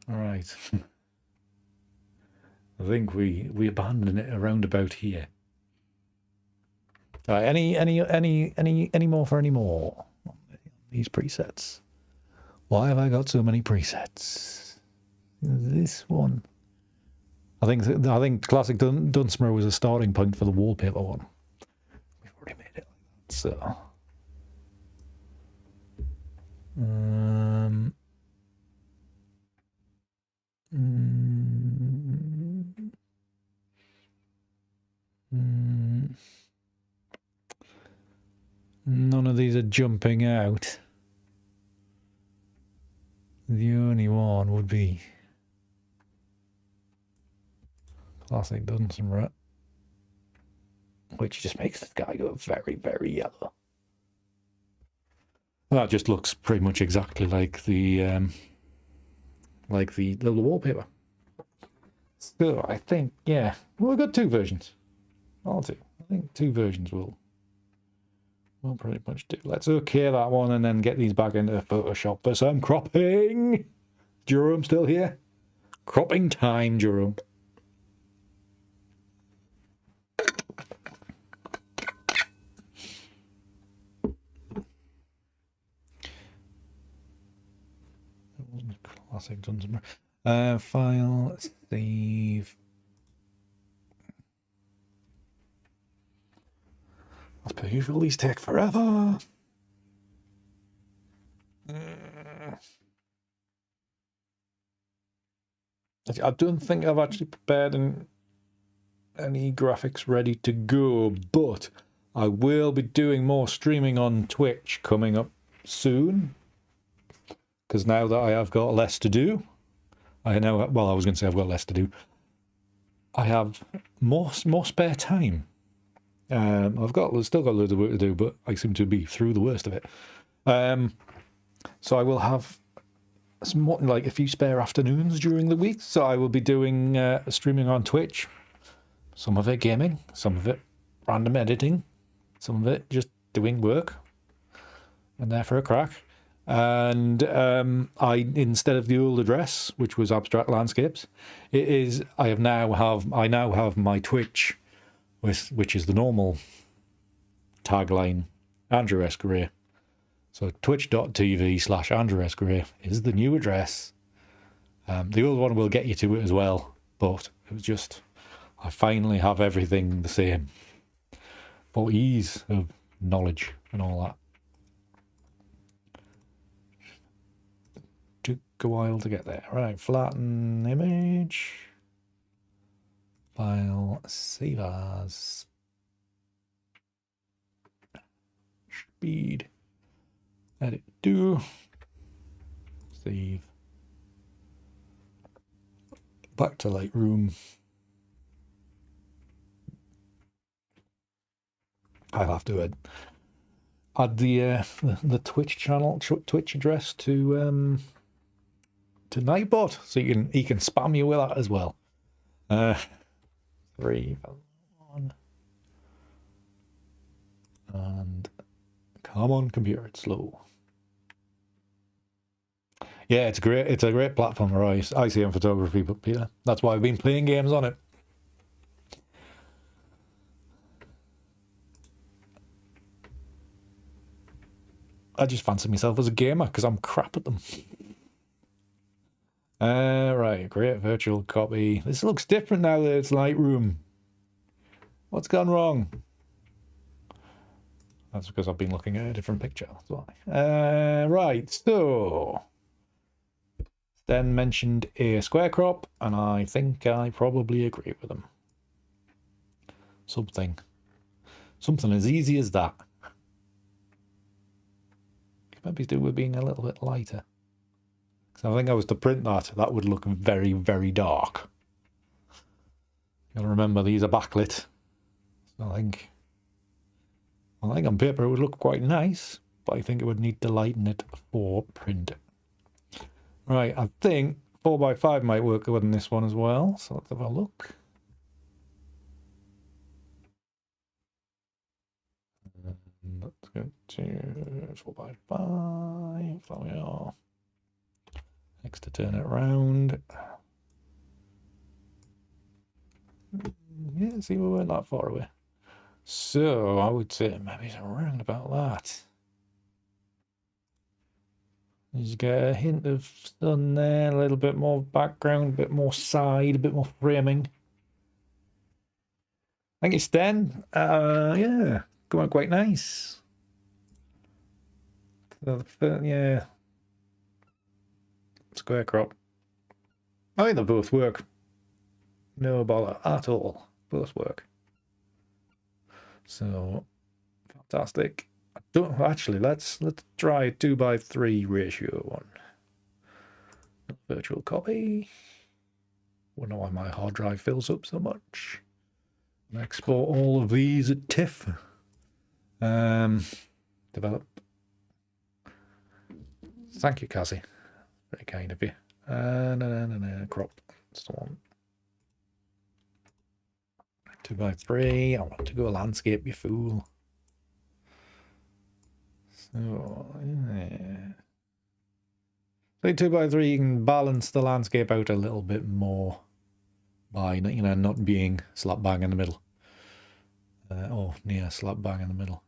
All right. I think we abandon it around about here. All right, any more for any more? These presets. Why have I got so many presets? This one. I think Classic Dunsmore was a starting point for the wallpaper one. We've already made it like that, so. None of these are jumping out. The only one would be Classic Dunsmore, which just makes the sky go very, very yellow. That just looks pretty much exactly like the little wallpaper. So I think, yeah, well, we've got two versions. I think two versions will pretty much do. Let's okay that one and then get these back into Photoshop for some cropping. Jerome still here? Cropping time, Jerome. Classic Dunsmore. File, save. As per usual, these take forever. I don't think I've actually prepared any graphics ready to go, but I will be doing more streaming on Twitch coming up soon. Because now that I have got less to do, I was going to say I've got less to do. I have more spare time. I've still got loads of work to do, but I seem to be through the worst of it. So I will have like a few spare afternoons during the week. So I will be doing streaming on Twitch. Some of it gaming, some of it random editing, some of it just doing work. And there for a crack. And I, instead of the old address, which was Abstract Landscapes, I now have my Twitch, which is the normal tagline, Andrew S. Gray. So twitch.tv/Andrew S. Gray is the new address. The old one will get you to it as well, but it was just, I finally have everything the same for ease of knowledge and all that. took a while to get there. Right, flatten image. File, save as. Speed. Edit do. Save. Back to Lightroom. I'll have to add the Twitch channel, Twitch address to Nightbot, so he can spam you with that as well. 3, 1, and come on, computer, it's slow. Yeah, it's great. It's a great platform for ICM photography, but Peter, that's why I've been playing games on it. I just fancy myself as a gamer because I'm crap at them. Right, great virtual copy. This looks different now that it's Lightroom. What's gone wrong? That's because I've been looking at a different picture. That's why. Right, so Sten mentioned a square crop, and I think I probably agree with him. Something as easy as that. Maybe do with being a little bit lighter. Because I think I was to print that would look very, very dark. You gotta remember these are backlit. So I think on paper it would look quite nice, but I think it would need to lighten it for print. Right, I think 4x5 might work good in this one as well. So let's have a look. Let's go to 4x5. There we are. Next to turn it around. Yeah, see, we weren't that far away. So I would say maybe it's around about that. You get a hint of sun there, a little bit more background, a bit more side, a bit more framing. I think it's 10. Yeah, going quite nice. So yeah. Square crop. I think they both work. No bother at all. Both work. So fantastic. I don't actually. Let's try a 2x3 ratio one. Virtual copy. Wonder why my hard drive fills up so much. Export all of these at TIFF. Develop. Thank you, Cassie. Very kind of you. Crop. That's the one. 2x3. I want to go landscape, you fool. So, yeah. So 2x3, you can balance the landscape out a little bit more by, not being slap bang in the middle. Or near slap bang in the middle.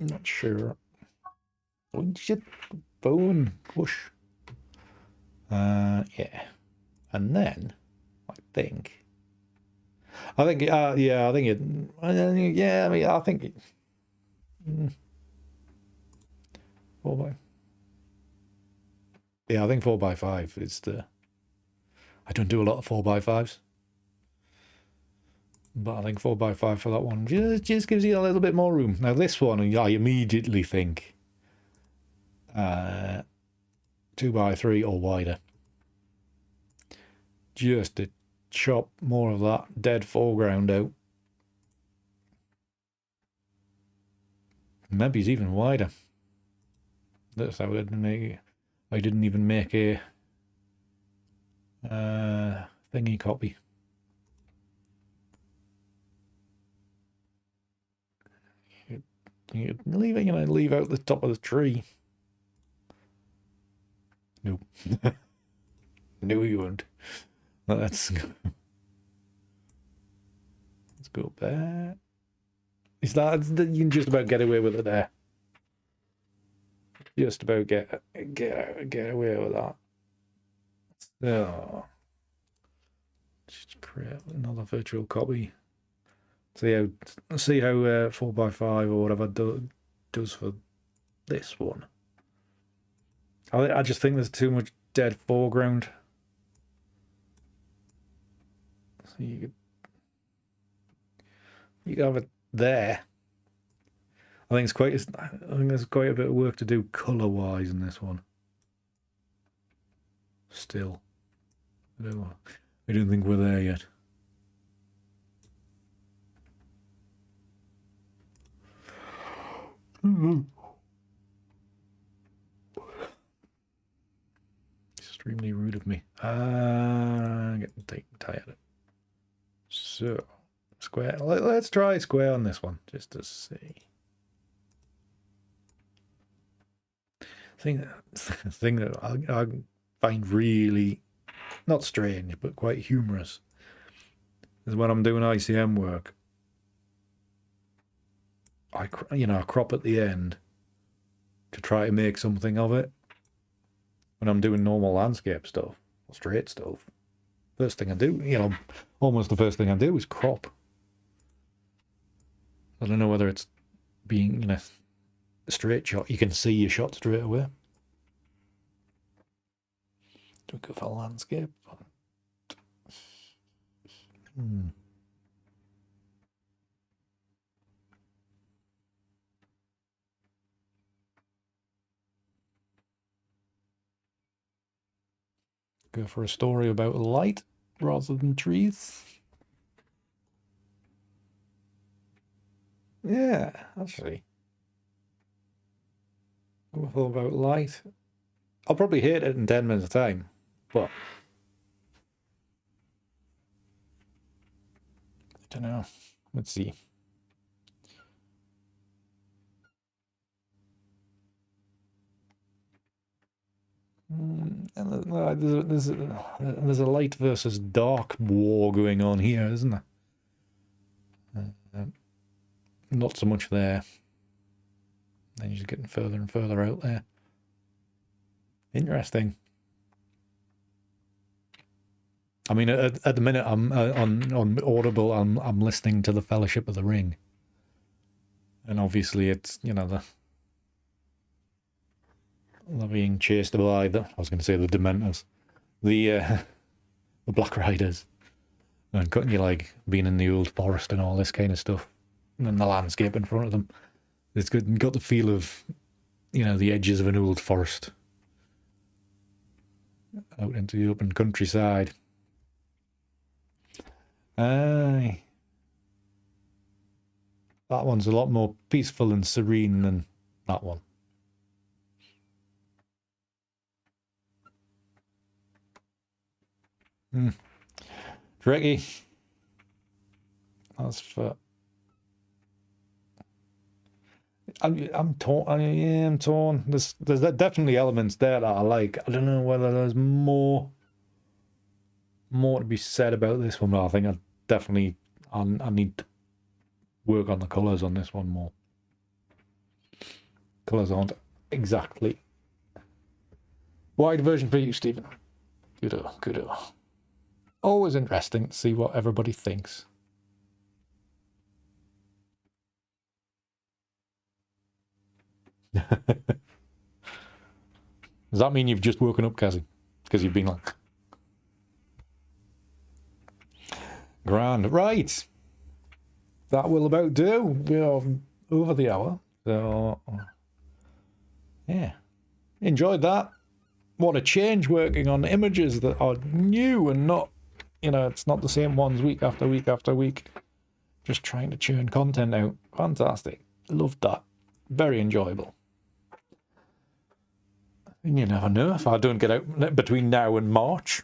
I'm not sure. Oh, shit. Phone. Whoosh. Yeah. And then, I think yeah, I think it, yeah, I mean, I think it, 4x, yeah, I think 4x5 is the, I don't do a lot of 4x5s, but I think 4x5 for that one just gives you a little bit more room. Now this one, I immediately think 2x3 or wider, just to chop more of that dead foreground out. Maybe it's even wider. That's how I didn't even make a thingy copy. You leave out the top of the tree. Nope. No, you won't. Let's go there. Is that, you can just about get away with it there. Just about get away with that. So just create another virtual copy. See how 4x5 or whatever does for this one. I just think there's too much dead foreground. So you could have it there. I think there's quite a bit of work to do colour-wise in this one. Still, I don't think we're there yet. Extremely rude of me. I'm getting tired. So, square. Let's try square on this one, just to see. Thing that I find really not strange, but quite humorous is when I'm doing ICM work. I crop at the end to try to make something of it. When I'm doing normal landscape stuff, or straight stuff, first thing I do, almost the first thing I do is crop. I don't know whether it's being, a straight shot. You can see your shot straight away. Do we go for landscape? Go for a story about light rather than trees. Yeah, actually. What about light? I'll probably hate it in 10 minutes time, but I don't know. Let's see. There's a light versus dark war going on here, isn't there? Not so much there. Then you're just getting further and further out there. Interesting. I mean, at the minute I'm on Audible. I'm listening to the Fellowship of the Ring, and obviously it's they're being chased by the the Dementors, the Black Riders, and cutting you like being in the old forest and all this kind of stuff, and then the landscape in front of them. It's got the feel of the edges of an old forest out into the open countryside. Aye. That one's a lot more peaceful and serene than that one. Tricky. That's for... I'm torn. I am torn. There's definitely elements there that I like. I don't know whether there's more to be said about this one, but I think I need to work on the colours on this one more. Colours aren't exactly wide version for you, Stephen. Good. Always interesting to see what everybody thinks. Does that mean you've just woken up, Cassie? Because you've been like... Grand. Right. That will about do. We're over the hour. So, yeah. Enjoyed that. What a change working on images that are new and not, it's not the same ones week after week after week. Just trying to churn content out. Fantastic. Loved that. Very enjoyable. And you never know, if I don't get out between now and March,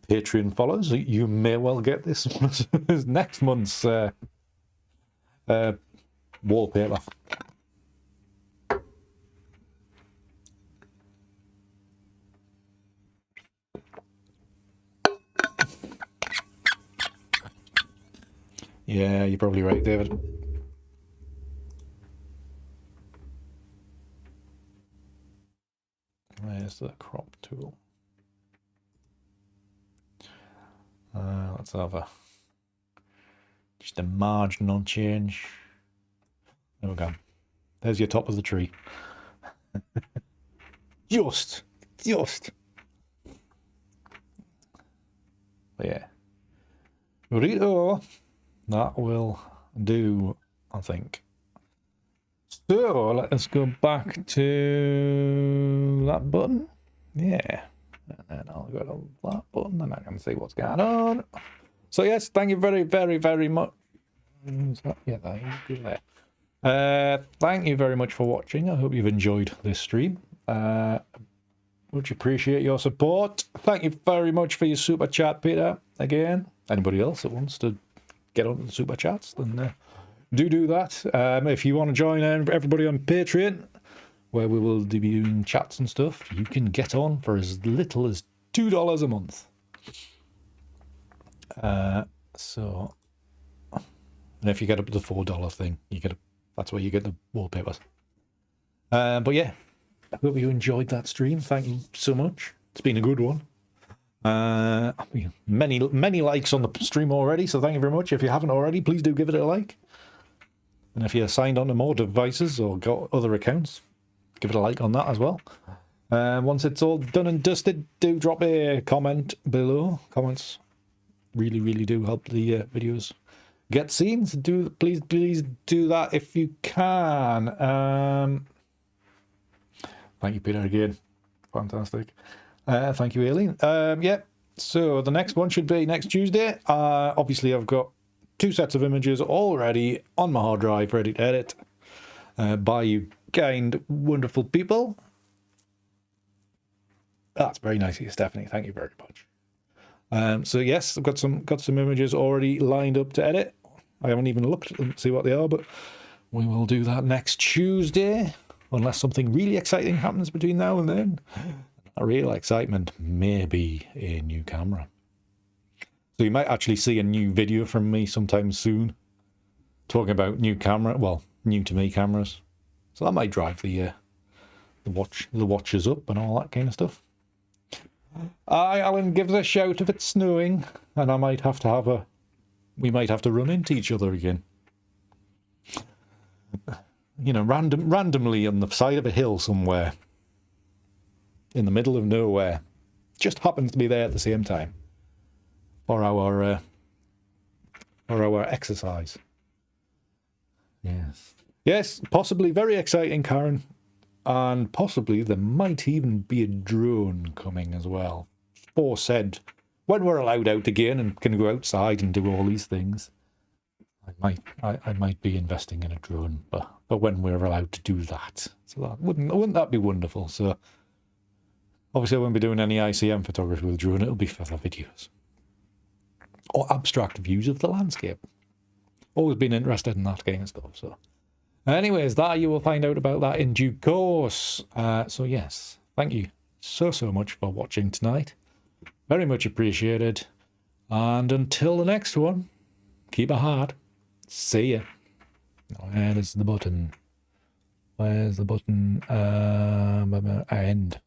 Patreon follows, you may well get this next month's wallpaper. Yeah, you're probably right, David. Where's the crop tool? Let's have a Just a marginal change. There we go. There's your top of the tree. Just. But yeah. Burrito. That will do, I think. So let us go back to that button. Yeah. And then I'll go to that button and I can see what's going on. So yes, thank you very, very, very much. Yeah, thank you very much for watching. I hope you've enjoyed this stream. Much appreciate your support. Thank you very much for your super chat, Peter. Again, anybody else that wants to get on the super chats, then do that. If you want to join everybody on Patreon, where we will be doing chats and stuff, you can get on for as little as $2 a month. And if you get up to the $4 thing, that's where you get the wallpapers. But yeah, I hope you enjoyed that stream. Thank you so much. It's been a good one. Many likes on the stream already, so thank you very much. If you haven't already, please do give it a like. And if you're signed on to more devices or got other accounts, give it a like on that as well. Once it's all done and dusted, do drop a comment below. Comments really, really do help the videos get seen. So please do that if you can. Thank you, Peter, again. Fantastic. Thank you, Aileen. Yeah, so the next one should be next Tuesday. Obviously, I've got 2 sets of images already on my hard drive ready to edit by you kind, wonderful people. That's very nice of you, Stephanie. Thank you very much. So yes, I've got some images already lined up to edit. I haven't even looked at them to see what they are, but we will do that next Tuesday, unless something really exciting happens between now and then. A real excitement, maybe a new camera. So you might actually see a new video from me sometime soon, talking about new camera, well, new to me cameras. So that might drive the watches up and all that kind of stuff. Alan gives a shout if it's snowing, and I might have to we might have to run into each other again. You know, randomly on the side of a hill somewhere, in the middle of nowhere, just happens to be there at the same time for our exercise. Yes, possibly very exciting, Karen. And possibly there might even be a drone coming as well. Or said, when we're allowed out again and can go outside and do all these things, I might be investing in a drone. But when we're allowed to do that, so that wouldn't that be wonderful? So obviously I won't be doing any ICM photography with a drone. It'll be for the videos or abstract views of the landscape. Always been interested in that kind of stuff. So. Anyways, that you will find out about that in due course. So yes, thank you so much for watching tonight. Very much appreciated. And until the next one, keep it hard. See ya. Where is the button? Where's the button? End.